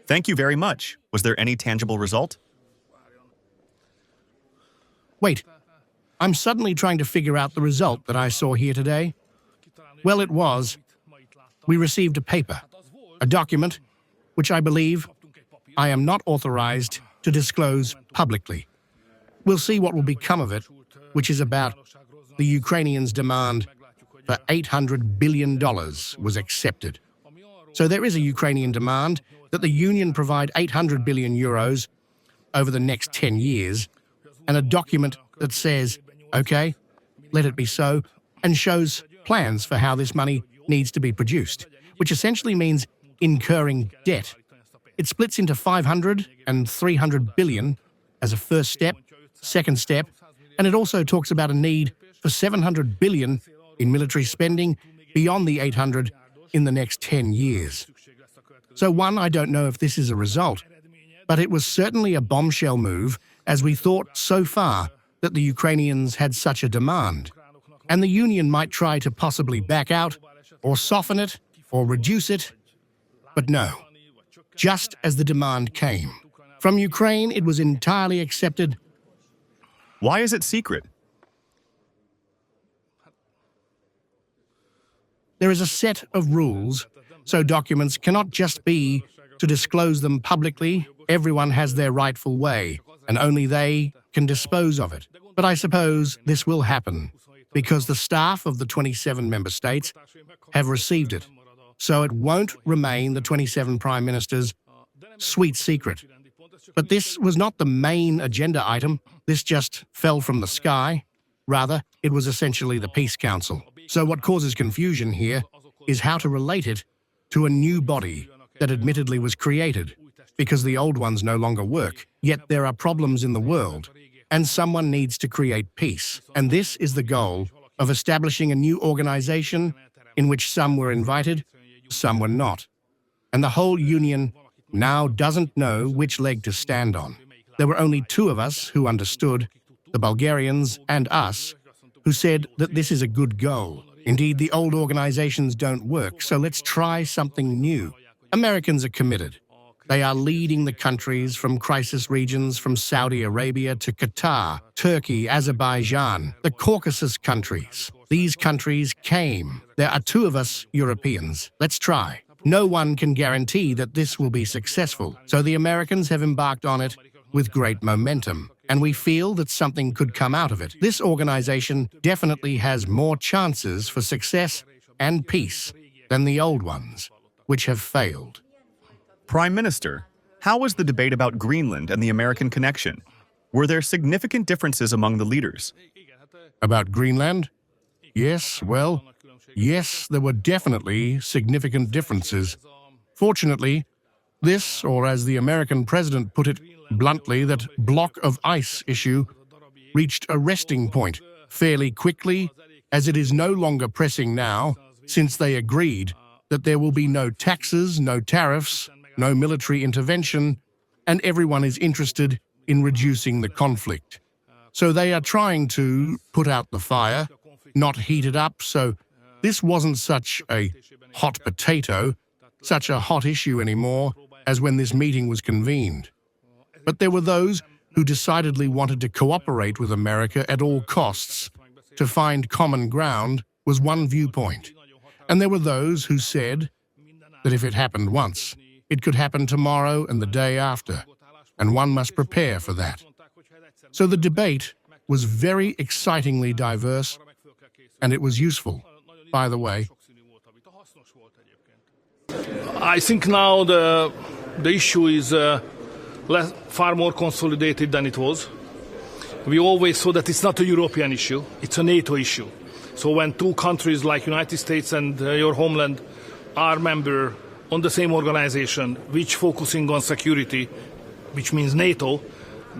Thank you very much. Was there any tangible result? Wait, I'm suddenly trying to figure out the result that I saw here today. Well, it was, we received a paper, a document, which I believe I am not authorized to disclose publicly. We'll see what will become of it, which is about the Ukrainians' demand for $800 billion was accepted. So there is a Ukrainian demand that the Union provide 800 billion euros over the next 10 years, and a document that says, okay, let it be so, and shows plans for how this money needs to be produced, which essentially means incurring debt. It splits into 500 and 300 billion as a first step, second step, and it also talks about a need for 700 billion in military spending beyond the 800 in the next 10 years. So one, I don't know if this is a result, but it was certainly a bombshell move, as we thought so far that the Ukrainians had such a demand. And the Union might try to possibly back out, or soften it, or reduce it. But no, just as the demand came. From Ukraine, it was entirely accepted. Why is it secret? There is a set of rules, so documents cannot just be to disclose them publicly. Everyone has their rightful way, and only they can dispose of it. But I suppose this will happen, because the staff of the 27 member states have received it. So it won't remain the 27 prime ministers' sweet secret. But this was not the main agenda item. This just fell from the sky. Rather, it was essentially the Peace Council. So what causes confusion here is how to relate it to a new body that admittedly was created, because the old ones no longer work. Yet there are problems in the world, and someone needs to create peace. And this is the goal of establishing a new organization in which some were invited, some were not. And the whole union now doesn't know which leg to stand on. There were only two of us who understood, the Bulgarians and us, who said that this is a good goal. Indeed, the old organizations don't work, so let's try something new. Americans are committed. They are leading the countries from crisis regions from Saudi Arabia to Qatar, Turkey, Azerbaijan, the Caucasus countries. These countries came. There are two of us Europeans. Let's try. No one can guarantee that this will be successful, so the Americans have embarked on it with great momentum, and we feel that something could come out of it. This organization definitely has more chances for success and peace than the old ones, which have failed. Prime Minister, how was the debate about Greenland and the American connection? Were there significant differences among the leaders? About Greenland? Yes, well, yes, there were definitely significant differences. Fortunately, this, or as the American president put it bluntly, that block of ice issue reached a resting point fairly quickly, as it is no longer pressing now, since they agreed that there will be no taxes, no tariffs, no military intervention, and everyone is interested in reducing the conflict. So they are trying to put out the fire, not heat it up, so this wasn't such a hot potato, such a hot issue anymore as when this meeting was convened. But there were those who decidedly wanted to cooperate with America at all costs. To find common ground was one viewpoint. And there were those who said that if it happened once, it could happen tomorrow and the day after, and one must prepare for that. So the debate was very excitingly diverse, and it was useful, by the way. I think now the issue is far more consolidated than it was. We always saw that it's not a European issue, it's a NATO issue. So when two countries like United States and your homeland are member on the same organization, which focusing on security, which means NATO,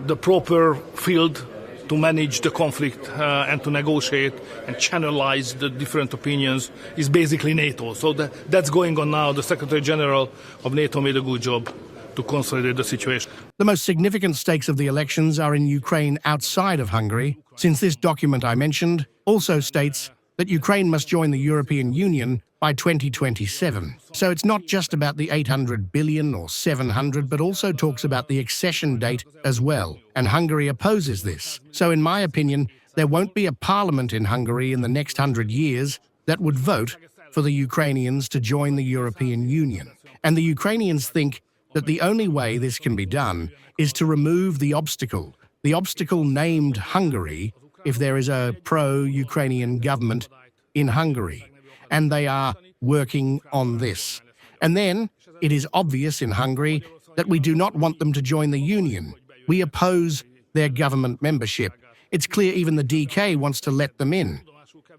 the proper field to manage the conflict and to negotiate and channelize the different opinions is basically NATO. So that's going on now. The Secretary General of NATO made a good job to consolidate the situation. The most significant stakes of the elections are in Ukraine outside of Hungary, since this document I mentioned also states that Ukraine must join the European Union by 2027. So it's not just about the 800 billion or 700, but also talks about the accession date as well. And Hungary opposes this. So in my opinion, there won't be a parliament in Hungary in the next 100 years that would vote for the Ukrainians to join the European Union. And the Ukrainians think that the only way this can be done is to remove the obstacle named Hungary, if there is a pro-Ukrainian government in Hungary. And they are working on this. And then it is obvious in Hungary that we do not want them to join the Union. We oppose their government membership. It's clear even the DK wants to let them in.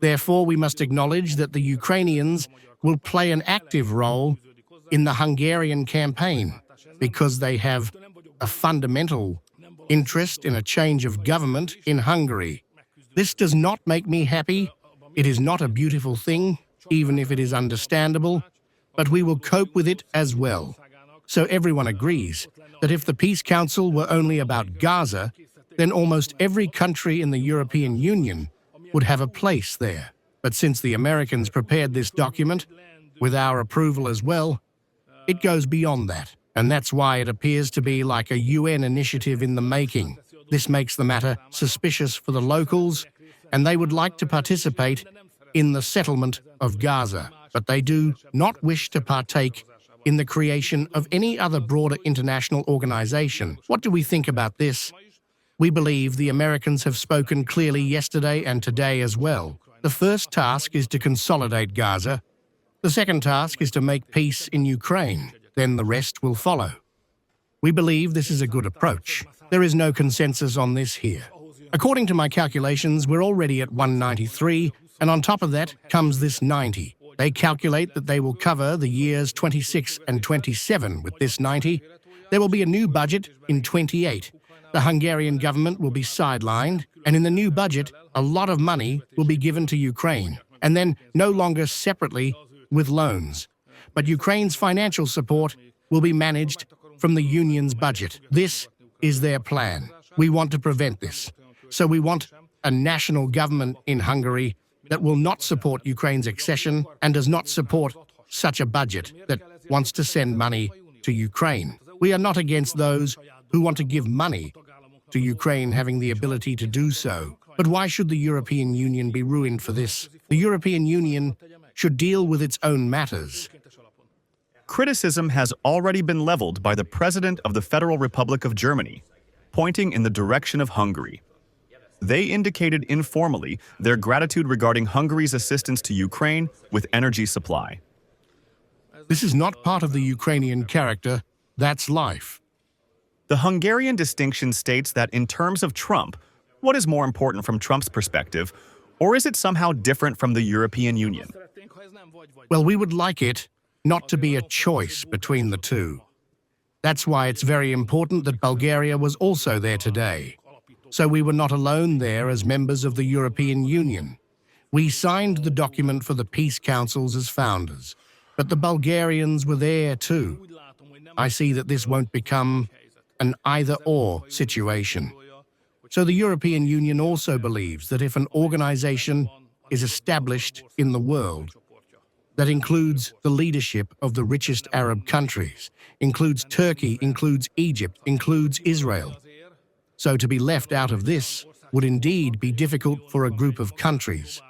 Therefore, we must acknowledge that the Ukrainians will play an active role in the Hungarian campaign because they have a fundamental interest in a change of government in Hungary. This does not make me happy. It is not a beautiful thing, even if it is understandable, but we will cope with it as well. So everyone agrees that if the Peace Council were only about Gaza, then almost every country in the European Union would have a place there. But since the Americans prepared this document, with our approval as well, it goes beyond that. And that's why it appears to be like a UN initiative in the making. This makes the matter suspicious for the locals, and they would like to participate in the settlement of Gaza. But they do not wish to partake in the creation of any other broader international organization. What do we think about this? We believe the Americans have spoken clearly yesterday and today as well. The first task is to consolidate Gaza. The second task is to make peace in Ukraine. Then the rest will follow. We believe this is a good approach. There is no consensus on this here. According to my calculations, we're already at 193, and on top of that comes this 90. They calculate that they will cover the years 26 and 27 with this 90. There will be a new budget in 28. The Hungarian government will be sidelined, and in the new budget, a lot of money will be given to Ukraine, and then no longer separately with loans. But Ukraine's financial support will be managed from the Union's budget. This is their plan. We want to prevent this. So we want a national government in Hungary that will not support Ukraine's accession and does not support such a budget that wants to send money to Ukraine. We are not against those who want to give money to Ukraine having the ability to do so. But why should the European Union be ruined for this? The European Union should deal with its own matters. Criticism has already been leveled by the President of the Federal Republic of Germany, pointing in the direction of Hungary. They indicated informally their gratitude regarding Hungary's assistance to Ukraine with energy supply. This is not part of the Ukrainian character. That's life. The Hungarian distinction states that in terms of Trump, what is more important from Trump's perspective, or is it somehow different from the European Union? Well, we would like it not to be a choice between the two. That's why it's very important that Bulgaria was also there today. So we were not alone there as members of the European Union. We signed the document for the peace councils as founders, but the Bulgarians were there too. I see that this won't become an either-or situation. So the European Union also believes that if an organization is established in the world that includes the leadership of the richest Arab countries, includes Turkey, includes Egypt, includes Israel, so to be left out of this would indeed be difficult for a group of countries,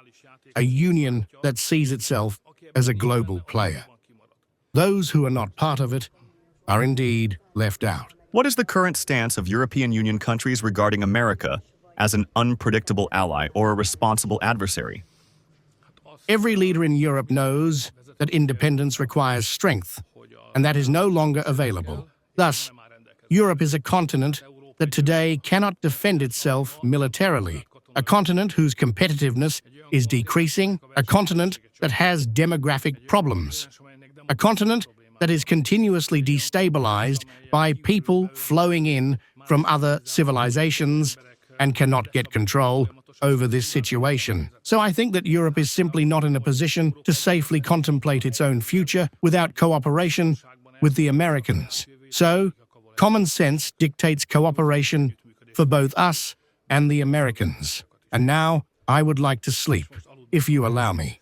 a union that sees itself as a global player. Those who are not part of it are indeed left out. What is the current stance of European Union countries regarding America as an unpredictable ally or a responsible adversary? Every leader in Europe knows that independence requires strength, and that is no longer available. Thus, Europe is a continent that today cannot defend itself militarily, a continent whose competitiveness is decreasing, a continent that has demographic problems, a continent that is continuously destabilized by people flowing in from other civilizations and cannot get control over this situation. So I think that Europe is simply not in a position to safely contemplate its own future without cooperation with the Americans. So, common sense dictates cooperation for both us and the Americans. And now, I would like to sleep. if you allow me.